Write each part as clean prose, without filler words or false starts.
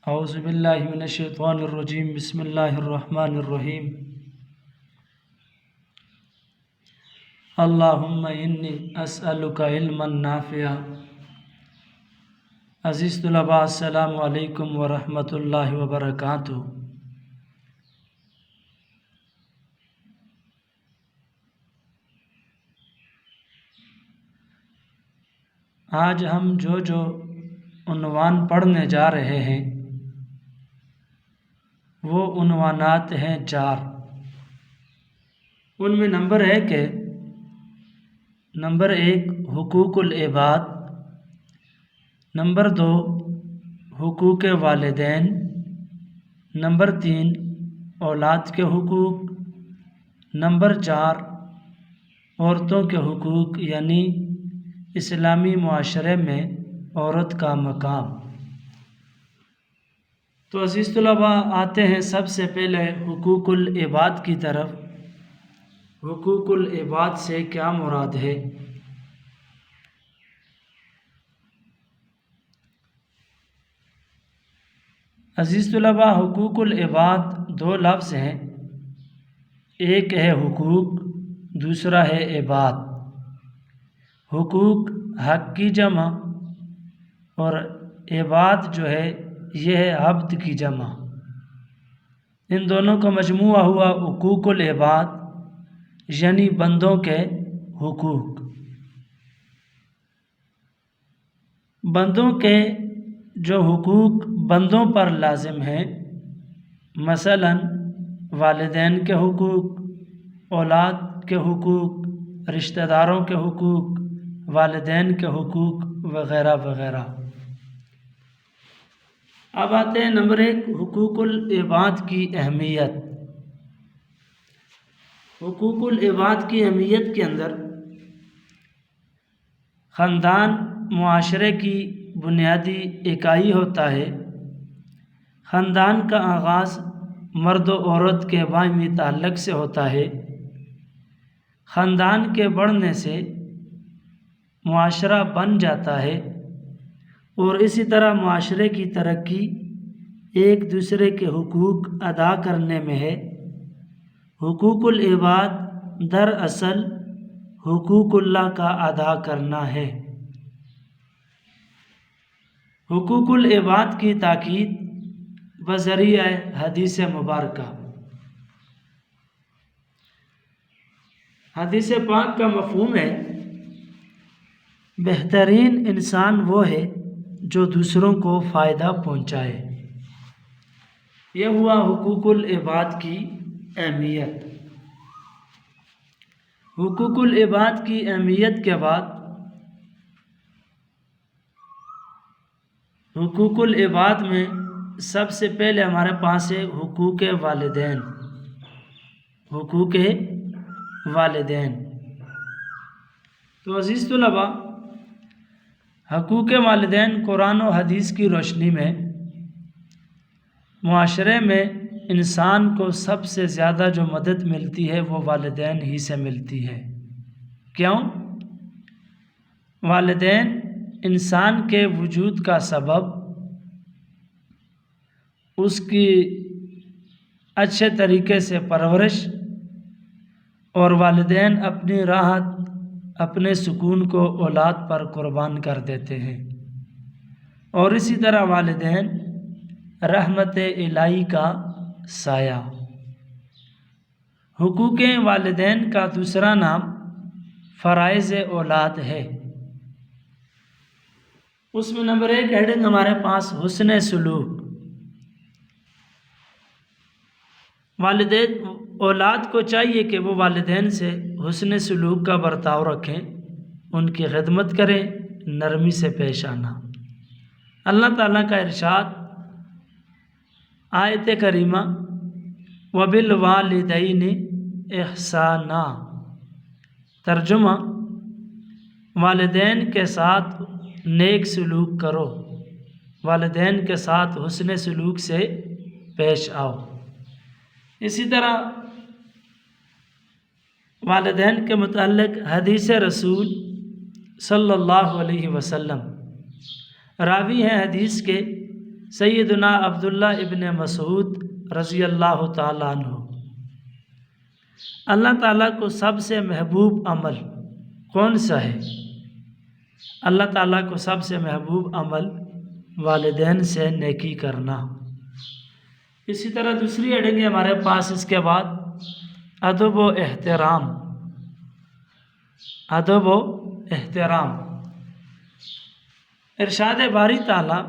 اعوذ باللہ من الشیطان الرجیم بسم اللہ الرحمن الرحیم اللہم انی اسألک علما نافعا۔ عزیز طلباء، السلام علیکم ورحمۃ اللہ وبرکاتہ۔ آج ہم جو عنوان پڑھنے جا رہے ہیں وہ عنوانات ہیں 4۔ ان میں نمبر نمبر 1 حقوق العباد، نمبر 2 حقوق والدین، نمبر 3 اولاد کے حقوق، نمبر 4 عورتوں کے حقوق یعنی اسلامی معاشرے میں عورت کا مقام۔ تو عزیز طلباء، آتے ہیں سب سے پہلے حقوق العباد کی طرف۔ حقوق العباد سے کیا مراد ہے؟ عزیز طلباء، حقوق العباد 2 لفظ ہیں، ایک ہے حقوق، دوسرا ہے عباد۔ حقوق حق کی جمع اور عباد جو ہے یہ ہے عبد کی جمع۔ ان دونوں کا مجموعہ ہوا حقوق العباد یعنی بندوں کے حقوق۔ بندوں کے جو حقوق بندوں پر لازم ہیں، مثلا والدین کے حقوق، اولاد کے حقوق، رشتہ داروں کے حقوق، والدین کے حقوق وغیرہ وغیرہ۔ اب آتے ہیں نمبر 1 حقوق العباد کی اہمیت۔ حقوق العباد کی اہمیت کے اندر خاندان معاشرے کی بنیادی اکائی ہوتا ہے۔ خاندان کا آغاز مرد و عورت کے باہمی تعلق سے ہوتا ہے۔ خاندان کے بڑھنے سے معاشرہ بن جاتا ہے اور اسی طرح معاشرے کی ترقی ایک دوسرے کے حقوق ادا کرنے میں ہے۔ حقوق العباد دراصل حقوق اللہ کا ادا کرنا ہے۔ حقوق العباد کی تاکید بذریعہ حدیث مبارکہ۔ حدیث پاک کا مفہوم ہے بہترین انسان وہ ہے جو دوسروں کو فائدہ پہنچائے۔ یہ ہوا حقوق العباد کی اہمیت۔ حقوق العباد کی اہمیت کے بعد حقوق العباد میں سب سے پہلے ہمارے پاس ہے حقوق والدین۔ حقوق والدین تو عزیز طلباء، حقوق والدین قرآن و حدیث کی روشنی میں معاشرے میں انسان کو سب سے زیادہ جو مدد ملتی ہے وہ والدین ہی سے ملتی ہے۔ کیوں؟ والدین انسان کے وجود کا سبب، اس کی اچھے طریقے سے پرورش، اور والدین اپنی راحت اپنے سکون کو اولاد پر قربان کر دیتے ہیں، اور اسی طرح والدین رحمت الہی کا سایہ۔ حقوق والدین کا دوسرا نام فرائض اولاد ہے۔ اس میں نمبر 1 ہیڈنگ ہمارے پاس حسن سلوک۔ والدین اولاد کو چاہیے کہ وہ والدین سے حسن سلوک کا برتاؤ رکھیں، ان کی خدمت کریں، نرمی سے پیش آنا۔ اللہ تعالیٰ کا ارشاد آیت کریمہ وَبِالْوَالِدَيْنِ إِحْسَانًا، ترجمہ والدین کے ساتھ نیک سلوک کرو، والدین کے ساتھ حسن سلوک سے پیش آؤ۔ اسی طرح والدین کے متعلق حدیث رسول صلی اللہ علیہ وسلم، راوی ہیں حدیث کے سیدنا عبداللہ ابن مسعود رضی اللہ تعالیٰ عنہ، اللہ تعالیٰ کو سب سے محبوب عمل کون سا ہے؟ اللہ تعالیٰ کو سب سے محبوب عمل والدین سے نیکی کرنا۔ اسی طرح دوسری ہیڈنگ ہے ہمارے پاس اس کے بعد ادب و احترام۔ ادب و احترام، ارشاد باری تعالیٰ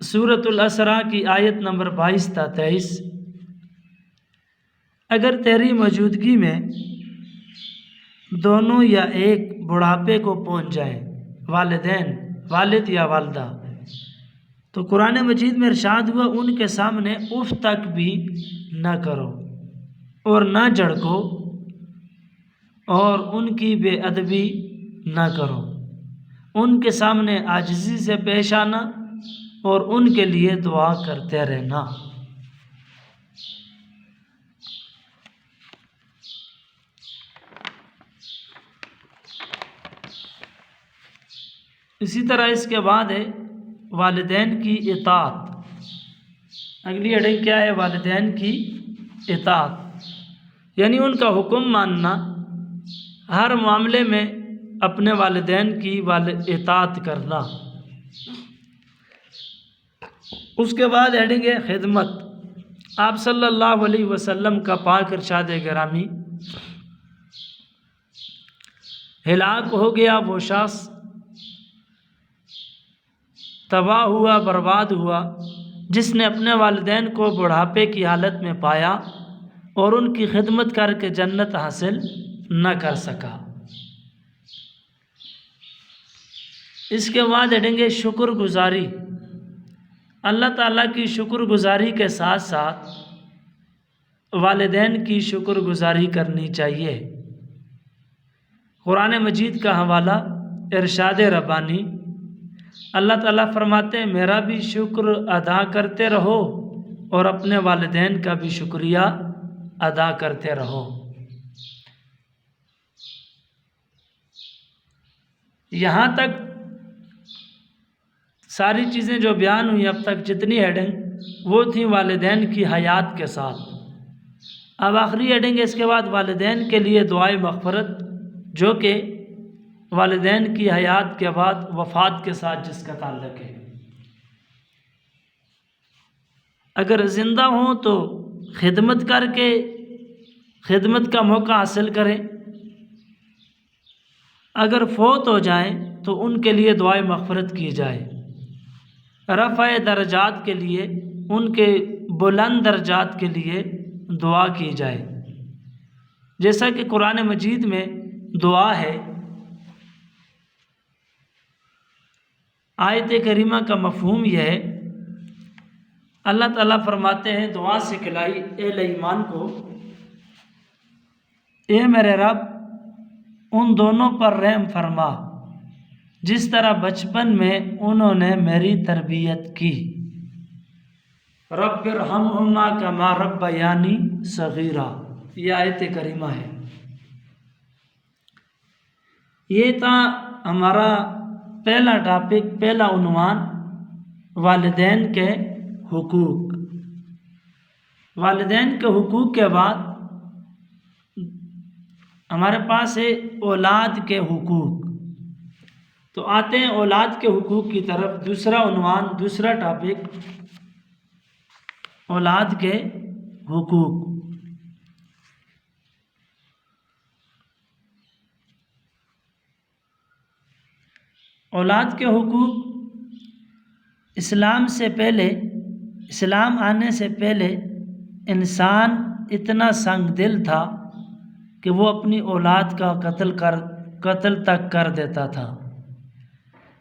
سورۃ الاسراء کی آیت نمبر 22 تا 23، اگر تیری موجودگی میں دونوں یا ایک بڑھاپے کو پہنچ جائیں، والدین، والد یا والدہ، تو قرآن مجید میں ارشاد ہوا ان کے سامنے اف تک بھی نہ کرو اور نہ جھڑکو اور ان کی بے ادبی نہ کرو، ان کے سامنے عاجزی سے پیش آنا اور ان کے لیے دعا کرتے رہنا۔ اسی طرح اس کے بعد ہے والدین کی اطاعت۔ اگلی ہیڈنگ کیا ہے؟ والدین کی اطاعت، یعنی ان کا حکم ماننا، ہر معاملے میں اپنے والدین کی اطاعت کرنا۔ اس کے بعد ہیڈنگ ہے خدمت۔ آپ صلی اللہ علیہ وسلم کا پاک ارشاد گرامی، ہلاک ہو گیا وہ شخص، تباہ ہوا، برباد ہوا، جس نے اپنے والدین کو بڑھاپے کی حالت میں پایا اور ان کی خدمت کر کے جنت حاصل نہ کر سکا۔ اس کے بعد ہیڈنگ ہے شکر گزاری۔ اللہ تعالیٰ کی شکر گزاری کے ساتھ ساتھ والدین کی شکر گزاری کرنی چاہیے۔ قرآن مجید کا حوالہ ارشاد ربانی، اللہ تعالیٰ فرماتے ہیں میرا بھی شکر ادا کرتے رہو اور اپنے والدین کا بھی شکریہ ادا کرتے رہو۔ یہاں تک ساری چیزیں جو بیان ہوئی اب تک جتنی ہیڈنگ وہ تھیں والدین کی حیات کے ساتھ۔ اب آخری ہیڈنگ ہے اس کے بعد والدین کے لیے دعائے مغفرت، جو کہ والدین کی حیات کے بعد وفات کے ساتھ جس کا تعلق ہے۔ اگر زندہ ہوں تو خدمت کر کے خدمت کا موقع حاصل کریں، اگر فوت ہو جائیں تو ان کے لیے دعائے مغفرت کی جائے، رفع درجات کے لیے، ان کے بلند درجات کے لیے دعا کی جائے، جیسا کہ قرآن مجید میں دعا ہے۔ آیت کریمہ کا مفہوم یہ ہے، اللہ تعالیٰ فرماتے ہیں دعا سکھلائی اہل ایمان کو، اے میرے رب ان دونوں پر رحم فرما جس طرح بچپن میں انہوں نے میری تربیت کی، رب ارحمہما کما ربیانی صغیرا، یہ آیت کریمہ ہے۔ یہ تھا ہمارا پہلا ٹاپک، پہلا عنوان، والدین کے حقوق۔ والدین کے حقوق کے بعد ہمارے پاس ہے اولاد کے حقوق۔ تو آتے ہیں اولاد کے حقوق کی طرف، دوسرا عنوان، دوسرا ٹاپک، اولاد کے حقوق۔ اولاد کے حقوق اسلام سے پہلے، اسلام آنے سے پہلے انسان اتنا سنگ دل تھا کہ وہ اپنی اولاد کا قتل تک کر دیتا تھا۔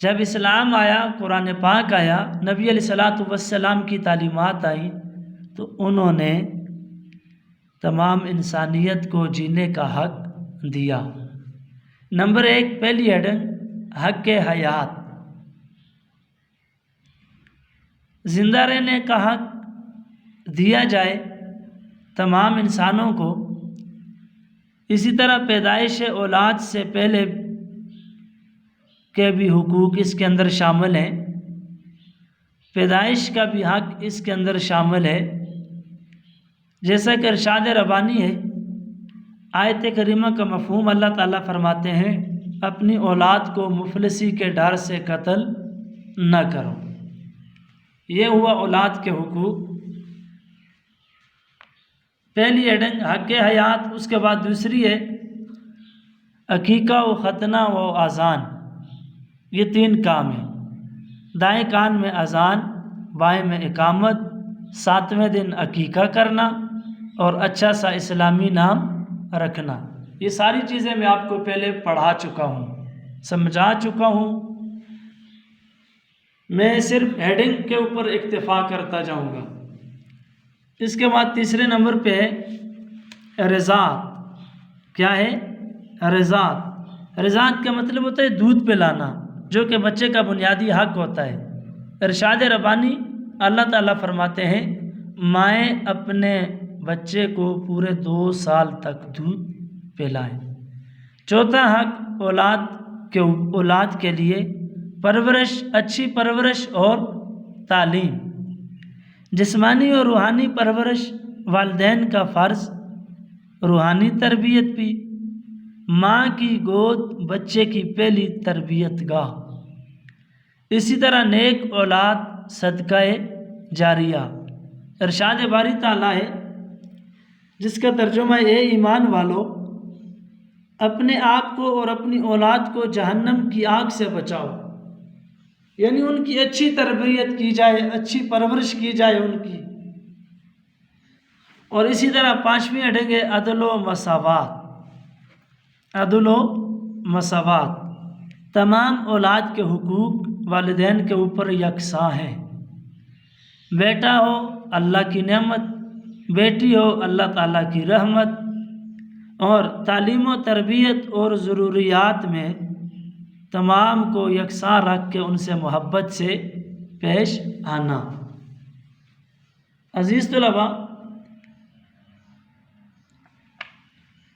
جب اسلام آیا، قرآن پاک آیا، نبی علیہ الصلوۃ والسلام کی تعلیمات آئیں، تو انہوں نے تمام انسانیت کو جینے کا حق دیا۔ نمبر 1 پہلی ہیڈنگ حق حیات، زندہ رہنے کا حق دیا جائے تمام انسانوں کو۔ اسی طرح پیدائش اولاد سے پہلے کے بھی حقوق اس کے اندر شامل ہیں۔ پیدائش کا بھی حق اس کے اندر شامل ہے، جیسا کہ ارشاد ربانی ہے۔ آیت کریمہ کا مفہوم اللہ تعالیٰ فرماتے ہیں اپنی اولاد کو مفلسی کے ڈر سے قتل نہ کرو۔ یہ ہوا اولاد کے حقوق۔ پہلی ہیڈنگ حق حیات، اس کے بعد دوسری ہے عقیقہ و ختنہ و اذان۔ یہ 3 کام ہیں، دائیں کان میں اذان، بائیں میں اقامت، 7ویں دن عقیقہ کرنا اور اچھا سا اسلامی نام رکھنا۔ یہ ساری چیزیں میں آپ کو پہلے پڑھا چکا ہوں، سمجھا چکا ہوں، میں صرف ہیڈنگ کے اوپر اکتفا کرتا جاؤں گا۔ اس کے بعد تیسرے نمبر پہ ہے رضاعت۔ کیا ہے؟ رضاعت۔ رضاعت کا مطلب ہوتا ہے دودھ پلانا، جو کہ بچے کا بنیادی حق ہوتا ہے۔ ارشاد ربانی اللہ تعالیٰ فرماتے ہیں مائیں اپنے بچے کو پورے 2 سال تک دودھ پلائیں۔ چوتھا حق اولاد کے لیے پرورش، اچھی پرورش اور تعلیم، جسمانی اور روحانی پرورش والدین کا فرض، روحانی تربیت بھی، ماں کی گود بچے کی پہلی تربیت گاہ۔ اسی طرح نیک اولاد صدقہ جاریہ۔ ارشاد باری تعالیٰ ہے جس کا ترجمہ اے ایمان والو اپنے آپ کو اور اپنی اولاد کو جہنم کی آگ سے بچاؤ، یعنی ان کی اچھی تربیت کی جائے، اچھی پرورش کی جائے ان کی۔ اور اسی طرح 5ویں ہیڈنگ ہے عدل و مساوات۔ عدل و مساوات، تمام اولاد کے حقوق والدین کے اوپر یکساں ہیں۔ بیٹا ہو اللہ کی نعمت، بیٹی ہو اللہ تعالیٰ کی رحمت، اور تعلیم و تربیت اور ضروریات میں تمام کو یکساں رکھ کے ان سے محبت سے پیش آنا۔ عزیز طلباء،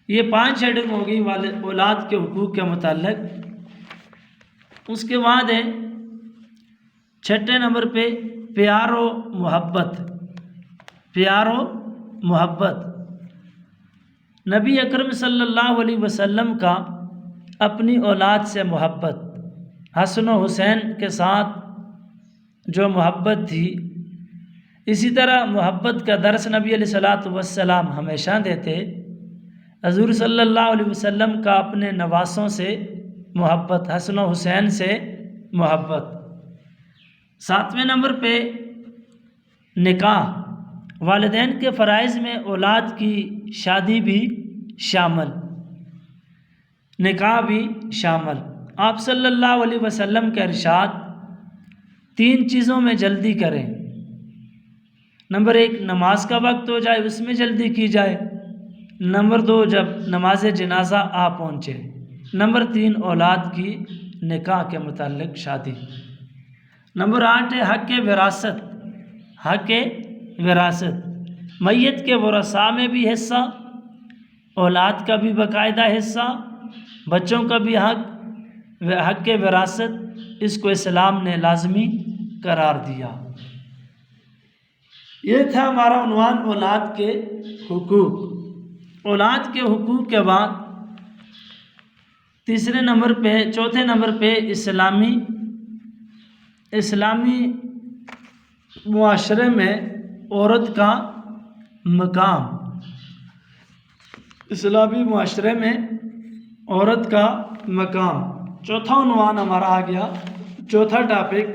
یہ 5 ہیڈنگ ہو گئی اولاد کے حقوق کے متعلق۔ اس کے بعد ہے 6 نمبر پہ پیار و محبت۔ پیار و محبت، نبی اکرم صلی اللہ علیہ وسلم کا اپنی اولاد سے محبت، حسن و حسین کے ساتھ جو محبت تھی، اسی طرح محبت کا درس نبی علیہ السلام ہمیشہ دیتے۔ حضور صلی اللہ علیہ وسلم کا اپنے نواسوں سے محبت، حسن و حسین سے محبت۔ 7ویں نمبر پہ نکاح، والدین کے فرائض میں اولاد کی شادی بھی شامل، نکاح بھی شامل۔ آپ صلی اللہ علیہ وسلم کا ارشاد 3 چیزوں میں جلدی کریں۔ نمبر 1 نماز کا وقت ہو جائے اس میں جلدی کی جائے۔ نمبر 2 جب نماز جنازہ آ پہنچے۔ نمبر 3 اولاد کی نکاح کے متعلق شادی۔ نمبر 8 ہے حق وراثت۔ حق وراثت، میت کے ورثاء میں بھی حصہ، اولاد کا بھی باقاعدہ حصہ، بچوں کا بھی حق وراثت، اس کو اسلام نے لازمی قرار دیا۔ یہ تھا ہمارا عنوان اولاد کے حقوق۔ اولاد کے حقوق کے بعد چوتھے نمبر پہ اسلامی معاشرے میں عورت کا مقام۔ اسلامی معاشرے میں عورت کا مقام، چوتھا عنوان ہمارا آ گیا، چوتھا ٹاپک۔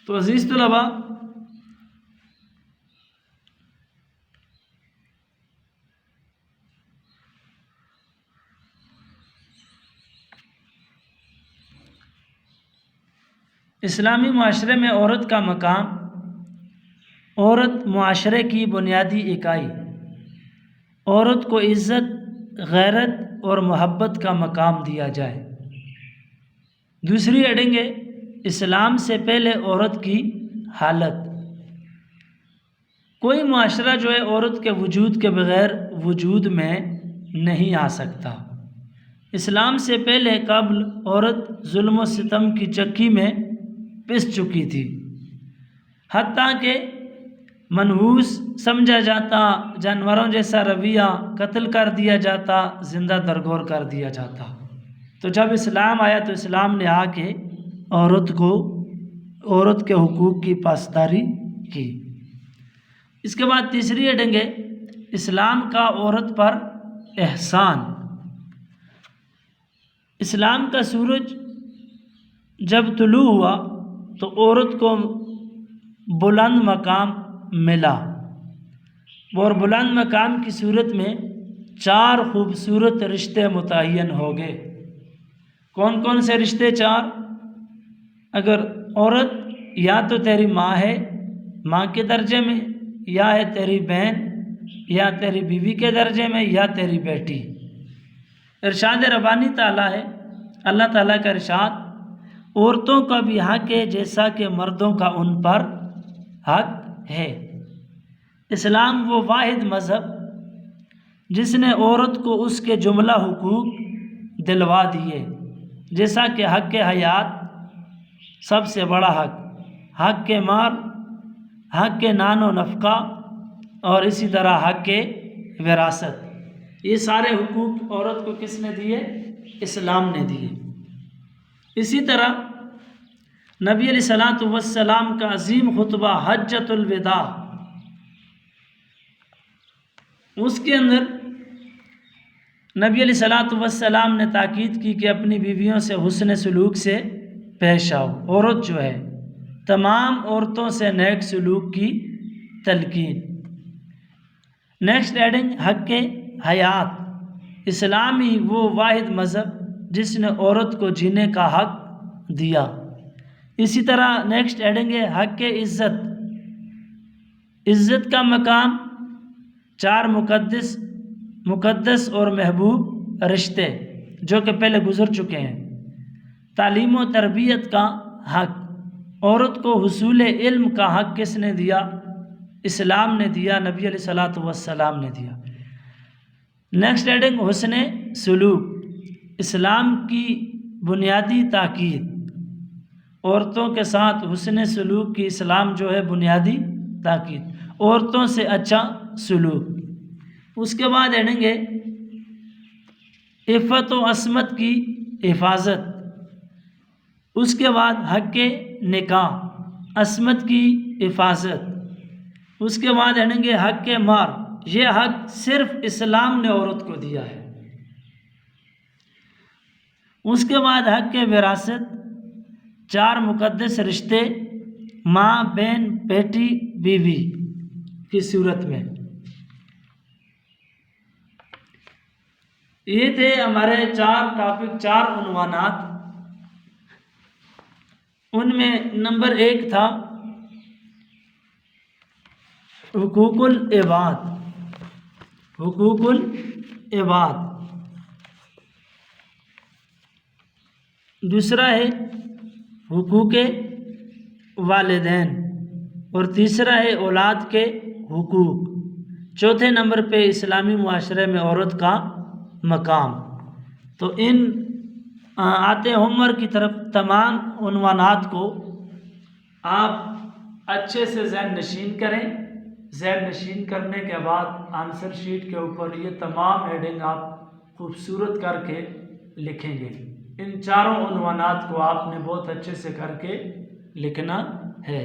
تو عزیز طلباء، اسلامی معاشرے میں عورت کا مقام۔ عورت معاشرے کی بنیادی اکائی، عورت کو عزت، غیرت اور محبت کا مقام دیا جائے۔ دوسری ہیڈنگ ہے اسلام سے پہلے عورت کی حالت۔ کوئی معاشرہ جو ہے عورت کے وجود کے بغیر وجود میں نہیں آ سکتا۔ اسلام سے پہلے قبل عورت ظلم و ستم کی چکی میں پس چکی تھی۔ حتیٰ کہ منحوس سمجھا جاتا، جانوروں جیسا رویہ، قتل کر دیا جاتا، زندہ درگور کر دیا جاتا۔ تو جب اسلام آیا تو اسلام نے آ کے عورت کے حقوق کی پاسداری کی۔ اس کے بعد تیسری ہیڈنگ ہے اسلام کا عورت پر احسان۔ اسلام کا سورج جب طلوع ہوا تو عورت کو بلند مقام ملا، اور بلند مقام کی صورت میں 4 خوبصورت رشتے متعین ہو گئے۔ کون کون سے رشتے 4؟ اگر عورت یا تو تیری ماں ہے، ماں کے درجے میں، یا ہے تیری بہن، یا تیری بیوی کے درجے میں، یا تیری بیٹی۔ ارشاد ربانی تعالیٰ ہے، اللہ تعالیٰ کا ارشاد، عورتوں کا بھی حق ہے جیسا کہ مردوں کا ان پر حق ہے۔ اسلام وہ واحد مذہب جس نے عورت کو اس کے جملہ حقوق دلوا دیے، جیسا کہ حق حیات سب سے بڑا حق، حق کے مال، حق کے نان و نفقہ، اور اسی طرح حق کے وراثت۔ یہ سارے حقوق عورت کو کس نے دیے؟ اسلام نے دیے۔ اسی طرح نبی علیہ الصلوۃ والسلام کا عظیم خطبہ حجۃ الوداع، اس کے اندر نبی علیہ الصلوۃ والسلام نے تاکید کی کہ اپنی بیویوں سے حسن سلوک سے پیش آؤ۔ عورت جو ہے تمام عورتوں سے نیک سلوک کی تلقین۔ نیکسٹ ایڈنگ حق حیات۔ اسلام ہی وہ واحد مذہب جس نے عورت کو جینے کا حق دیا۔ اسی طرح نیکسٹ ایڈنگ ہے حق عزت۔ عزت کا مقام 4 مقدس اور محبوب رشتے جو کہ پہلے گزر چکے ہیں۔ تعلیم و تربیت کا حق، عورت کو حصول علم کا حق کس نے دیا؟ اسلام نے دیا، نبی علیہ الصلوۃ والسلام نے دیا۔ نیکسٹ ایڈنگ حسن سلوک۔ اسلام کی بنیادی تاکید، عورتوں کے ساتھ حسن سلوک کی اسلام جو ہے بنیادی تاکید، عورتوں سے اچھا سلوک۔ اس کے بعد ایڈنگ ہے عفت و عصمت کی حفاظت۔ اس کے بعد حق نکاح، عصمت کی حفاظت۔ اس کے بعد ایڈنگ ہے حق مہر۔ یہ حق صرف اسلام نے عورت کو دیا ہے۔ اس کے بعد حق وراثت، 4 مقدس رشتے ماں، بہن، بیٹی، بیوی کی صورت میں۔ یہ تھے ہمارے 4 ٹاپک، 4 عنوانات۔ ان میں نمبر 1 تھا حقوق العباد۔ حقوق العباد۔ دوسرا ہے حقوق والدین، اور تیسرا ہے اولاد کے حقوق۔ چوتھے نمبر پہ اسلامی معاشرے میں عورت کا مقام۔ تو ان آتے ہوم ورک کی طرف تمام عنوانات کو آپ اچھے سے ذہن نشین کریں۔ ذہن نشین کرنے کے بعد آنسر شیٹ کے اوپر یہ تمام ہیڈنگ آپ خوبصورت کر کے لکھیں گے۔ ان 4 عنوانات کو آپ نے بہت اچھے سے کر کے لکھنا ہے۔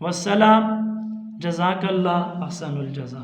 والسلام، جزاک اللہ احسن الجزا۔